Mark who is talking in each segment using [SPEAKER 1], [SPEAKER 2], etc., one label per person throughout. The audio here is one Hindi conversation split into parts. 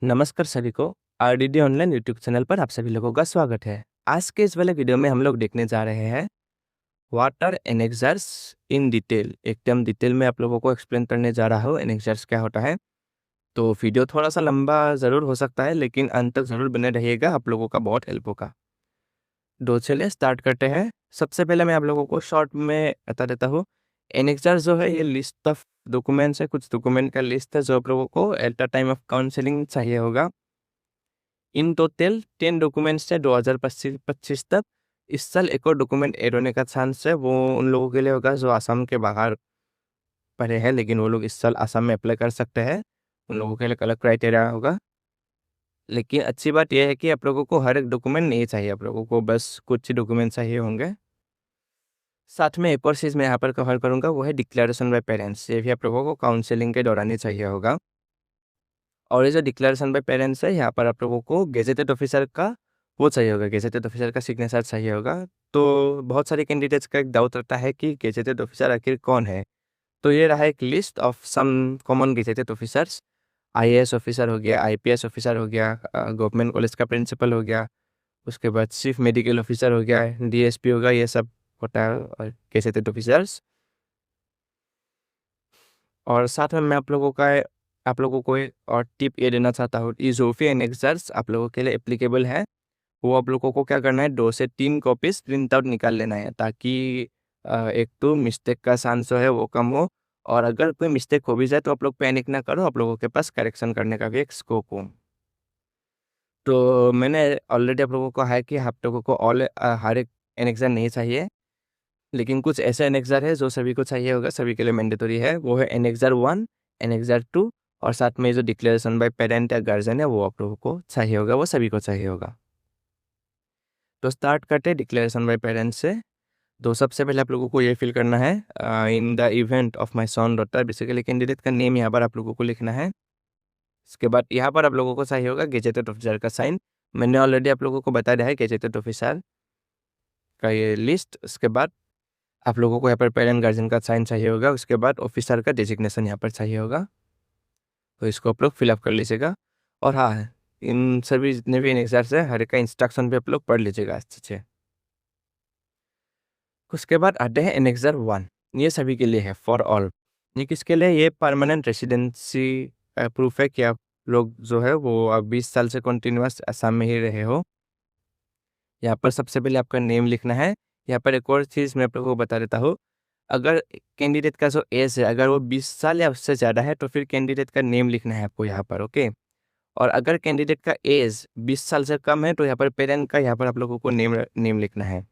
[SPEAKER 1] नमस्कार सभी को। आरडीडी ऑनलाइन यूट्यूब चैनल पर आप सभी लोगों का स्वागत है। आज के इस वाले वीडियो में हम लोग देखने जा रहे हैं what are annexures in detail. एकदम डिटेल में आप लोगों को एक्सप्लेन करने जा रहा हूँ एनेक्सर्स क्या होता है। तो वीडियो थोड़ा सा लंबा ज़रूर हो सकता है, लेकिन अंत तक ज़रूर बने रहिएगा, आप लोगों का बहुत हेल्प होगा। तो चलिए स्टार्ट करते हैं। सबसे पहले मैं आप लोगों को शॉर्ट में बता देता हूँ। एनेक्सर्स जो है ये लिस्ट ऑफ डॉक्यूमेंट्स है, कुछ डॉक्यूमेंट का लिस्ट है जो आप लोगों को at the time of counselling चाहिए होगा। इन टोटल 10 डॉक्यूमेंट्स है 2025 तक। इस साल एक और डॉक्यूमेंट ऐड होने का चांस है, वो उन लोगों के लिए होगा जो आसाम के बाहर पढ़े हैं, लेकिन वो लोग इस साल आसाम में अप्लाई कर सकते हैं। उन लोगों के लिए अलग क्राइटेरिया होगा। लेकिन अच्छी बात यह है कि आप लोगों को हर एक डॉक्यूमेंट नहीं चाहिए, आप लोगों को बस कुछ ही डॉक्यूमेंट चाहिए होंगे। साथ में एक और चीज़ मैं यहाँ पर कवर करूँगा, वो है डिक्लेरेशन बाय पेरेंट्स। ये भी आप लोगों को काउंसलिंग के दौरान ही चाहिए होगा। और ये जो डिक्लेरेशन बाय पेरेंट्स है, यहाँ पर आप लोगों को गेजेटेड ऑफिसर का वो चाहिए होगा, गेजेटेड ऑफिसर का सिग्नेचर चाहिए होगा। तो बहुत सारे कैंडिडेट्स का एक डाउट रहता है कि गेजेटेड ऑफिसर आखिर कौन है। तो ये रहा एक list of some common gazetted officers. IAS officer हो गया, आईपीएस ऑफिसर हो गया, गवर्नमेंट कॉलेज का प्रिंसिपल हो गया, उसके बाद चीफ मेडिकल ऑफिसर हो गया, डीएसपी होगा, ये सब होता है गेजेटेड ऑफिसर्स। और साथ में मैं आप लोगों को एक और टिप ये देना चाहता हूँ, ये जो भी एनेक्सर्स आप लोगों के लिए एप्लीकेबल है, वो आप लोगों को क्या करना है, 2 से 3 कॉपीज प्रिंट आउट निकाल लेना है, ताकि एक तो मिस्टेक का चांस जो है वो कम हो। और अगर कोई मिस्टेक हो भी जाए तो आप लोग पैनिक ना करो, आप लोगों के पास करेक्शन करने का भी एक स्कोप हो। तो मैंने ऑलरेडी आप लोगों को कहा है कि आप लोगों को हर एक एनेक्सर नहीं चाहिए, लेकिन कुछ ऐसे एनेक्सर है जो सभी को चाहिए होगा, सभी के लिए मैंडेटरी है। वो है एनेक्सर 1, एनेक्सर 2, और साथ में जो डिक्लेरेशन बाय पेरेंट या गार्जियन है वो आप लोगों को चाहिए होगा, वो सभी को चाहिए होगा। तो स्टार्ट करते हैं डिक्लेरेशन बाय पेरेंट्स से। तो सबसे पहले आप लोगों को ये फिल करना है, in the event of my son daughter. Basically candidate का नेम यहाँ पर आप लोगों को लिखना है। इसके बाद यहाँ पर आप लोगों को चाहिए होगा गेजेटेड ऑफिसर का साइन। मैंने ऑलरेडी आप लोगों को बता दिया है गेजेटेड ऑफिसर का ये लिस्ट। उसके बाद आप लोगों को यहाँ पर पेरेंट गार्जियन का साइन चाहिए होगा। उसके बाद ऑफिसर का डेजिग्नेशन यहाँ पर चाहिए होगा, तो इसको आप लोग फिलअप कर लीजिएगा। और हाँ, इन सभी जितने भी एनेक्सर्स है हर एक का इंस्ट्रक्शन भी आप लोग पढ़ लीजिएगा अच्छे से। उसके बाद आते हैं एनेक्सर 1। ये सभी के लिए है, फॉर ऑल। ये किसके लिए? ये परमानेंट रेसिडेंसी प्रूफ है कि आप लोग जो है वो अब 20 साल से कंटिन्यूअस असम में ही रहे हो। यहाँ पर सबसे पहले आपका नेम लिखना है। यहाँ पर एक और चीज़ मैं आप लोगों को बता देता हूँ, अगर कैंडिडेट का जो एज है अगर वो 20 साल या उससे ज़्यादा है तो फिर कैंडिडेट का नेम लिखना है आपको यहाँ पर, ओके। और अगर कैंडिडेट का एज 20 साल से कम है तो यहाँ पर पेरेंट का यहाँ पर आप लोगों को नेम लिखना है।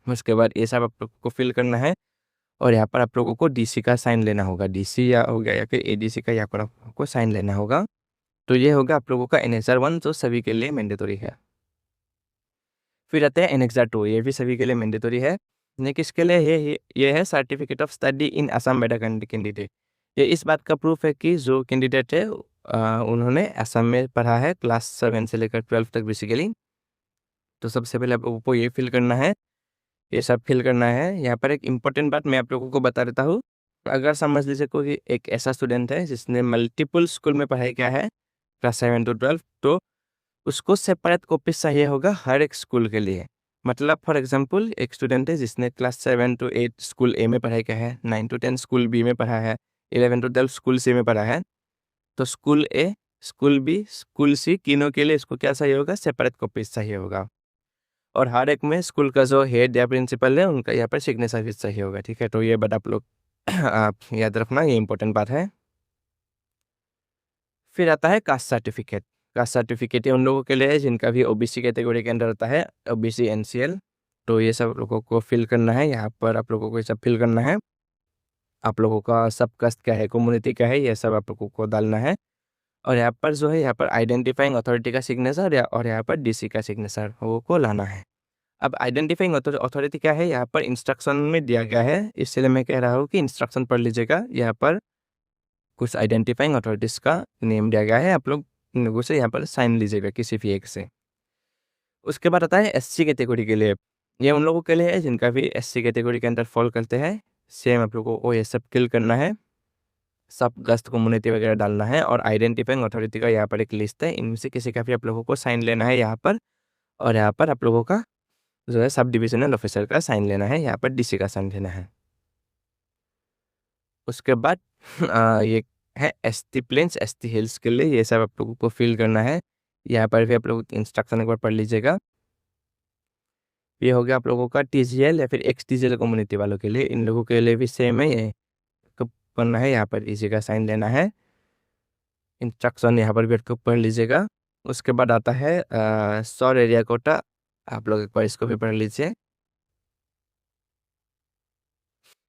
[SPEAKER 1] उसके बाद ये सब आप लोगों को फिल करना है। और यहाँ पर आप लोगों को डीसी का साइन लेना होगा, डीसी या हो गया या फिर एडीसी का यहाँ पर आपको साइन लेना होगा। तो ये होगा आप लोगों का एनेक्सर 1 जो सभी के लिए मैंडेटरी है। फिर आते हैं एनेक्सर 2, ये भी सभी के लिए मैंडेटरी है। ये किसके लिए? ये है certificate of study in Assam by the candidate. ये इस बात का प्रूफ है कि जो कैंडिडेट है उन्होंने असम में पढ़ा है क्लास 7 से लेकर 12 तक बेसिकली। तो सबसे पहले आप लोगों को ये फिल करना है, ये सब फिल करना है। यहाँ पर एक इम्पोर्टेंट बात मैं आप लोगों को बता देता हूँ। अगर समझ लीजिए कोई एक ऐसा स्टूडेंट है जिसने मल्टीपल स्कूल में पढ़ाई किया है क्लास 7 to 12, तो उसको सेपरेट कॉपीज चाहिए होगा हर एक स्कूल के लिए। मतलब फॉर एग्जांपल एक स्टूडेंट है जिसने क्लास 7 to 8 स्कूल ए में पढ़ाई किया है, 9 to 10 स्कूल बी में पढ़ा है, 11 to 12 स्कूल सी में पढ़ा है। तो स्कूल ए, स्कूल बी, स्कूल सी, तीनों के लिए इसको क्या चाहिए होगा? सेपरेट कॉपीज चाहिए होगा। और हर एक में स्कूल का जो हेड या प्रिंसिपल है उनका यहाँ पर सिग्नेचर भी चाहिए होगा, ठीक है। तो ये बात आप लोग आप याद रखना, ये इंपॉर्टेंट बात है। फिर आता है कास्ट सर्टिफिकेट। कास्ट सर्टिफिकेट ये उन लोगों के लिए है जिनका भी ओबीसी कैटेगरी के अंदर होता है, ओबीसी एनसीएल। तो ये सब लोगों को फिल करना है, यहाँ पर आप लोगों को ये सब फिल करना है। आप लोगों का सब कास्ट क्या है, कम्युनिटी क्या है, ये सब आप लोगों को डालना है। और यहाँ पर जो है यहाँ पर आइडेंटिफाइंग अथॉरिटी का सिग्नेचर और यहाँ पर डीसी का सिग्नेचर वो को लाना है। अब आइडेंटिफाइंग अथॉरिटी क्या है, यहाँ पर इंस्ट्रक्शन में दिया गया है, इसलिए मैं कह रहा हूँ कि इंस्ट्रक्शन पढ़ लीजिएगा। यहाँ पर कुछ आइडेंटिफाइंग अथॉरिटीज़ का नेम दिया गया है, आप लोग लोगों से यहाँ पर साइन लीजिएगा किसी भी एक से। उसके बाद आता है एससी कैटेगरी के लिए। ये उन लोगों के लिए है जिनका भी एससी कैटेगरी के अंदर फॉल करते हैं। सेम आप लोगों को ये सब फिल करना है। सब गस्ट कम्युनिटी वगैरह डालना है और आइडेंटिफाइंग अथॉरिटी का यहाँ पर एक लिस्ट है, इनमें से किसी का भी आप लोगों को साइन लेना है यहाँ पर। और यहाँ पर आप लोगों का जो है सब डिविजनल ऑफिसर का साइन लेना है, यहाँ पर डीसी का साइन लेना है। उसके बाद ये है एसटी प्लेन्स, एसटी हिल्स के लिए, ये सब आप लोगों को फिल करना है। यहाँ पर भी आप लोग इंस्ट्रक्शन एक बार पढ़ लीजिएगा। ये हो गया आप लोगों का टीजीएल या फिर एक्स टीजीएल कम्युनिटी वालों के लिए, इन लोगों के लिए भी सेम है, ये कब करना है, यहाँ पर डीसी का साइन लेना है। इंस्ट्रक्शन यहाँ पर भी आपको पढ़ लीजिएगा। उसके बाद आता है सौर एरिया कोटा, आप लोग एक बार इसको भी पढ़ लीजिए।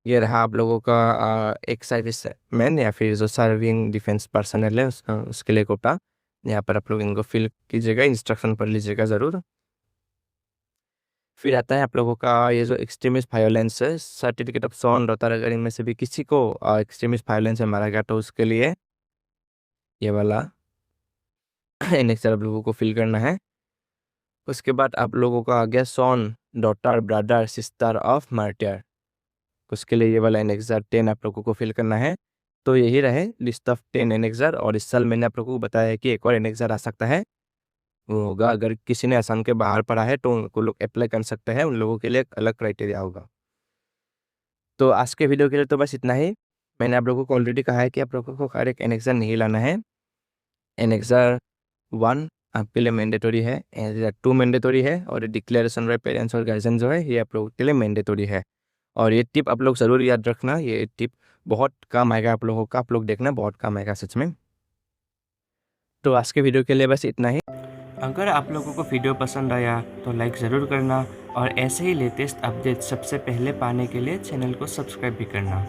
[SPEAKER 1] ये रहा आप लोगों का एक सर्विस मैन या फिर जो सर्विंग डिफेंस पर्सनल है उसके लिए कोटा, यहाँ पर आप लोग इनको फिल कीजिएगा, इंस्ट्रक्शन पढ़ लीजिएगा ज़रूर। फिर आता है आप लोगों का ये जो एक्सट्रीमिस्ट वायलेंस है, सर्टिफिकेट ऑफ सॉन रहता है, अगर इनमें से भी किसी को एक्सट्रीमिस्ट वायलेंस में मारा गया तो उसके लिए ये वाला एनेक्सर आप लोगों को फिल करना है। उसके बाद आप लोगों का आ गया son daughter brother sister of martyr, उसके लिए ये वाला एनेक्सर 10 आप लोगों को फिल करना है। तो यही रहे लिस्ट ऑफ 10 एनेक्सर। और इस साल मैंने आप लोगों को बताया है कि एक और एनेक्सर आ सकता है, वो होगा अगर किसी ने आसाम के बाहर पढ़ा है तो उनको लोग अप्लाई कर सकते हैं, उन लोगों के लिए एक अलग क्राइटेरिया होगा। तो आज के वीडियो के लिए तो बस इतना ही। मैंने आप लोगों को ऑलरेडी कहा है कि आप लोगों को हर एक एनेक्सर नहीं लाना है। एनेक्सर 1 आपके लिए मैंडेटरी है, एनेक्सर 2 मैंडेटरी है, और डिक्लेरेशन बाय पेरेंट्स और गार्जियन जो है ये आप लोगों के लिए मैंडेटरी है। और ये टिप आप लोग ज़रूर याद रखना, ये टिप बहुत काम आएगा आप लोगों का, आप लोग देखना बहुत काम आएगा सच में। तो आज के वीडियो के लिए बस इतना ही। अगर आप लोगों को वीडियो पसंद आया तो लाइक ज़रूर करना, और ऐसे ही लेटेस्ट अपडेट सबसे पहले पाने के लिए चैनल को सब्सक्राइब भी करना।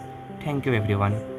[SPEAKER 1] Thank you everyone.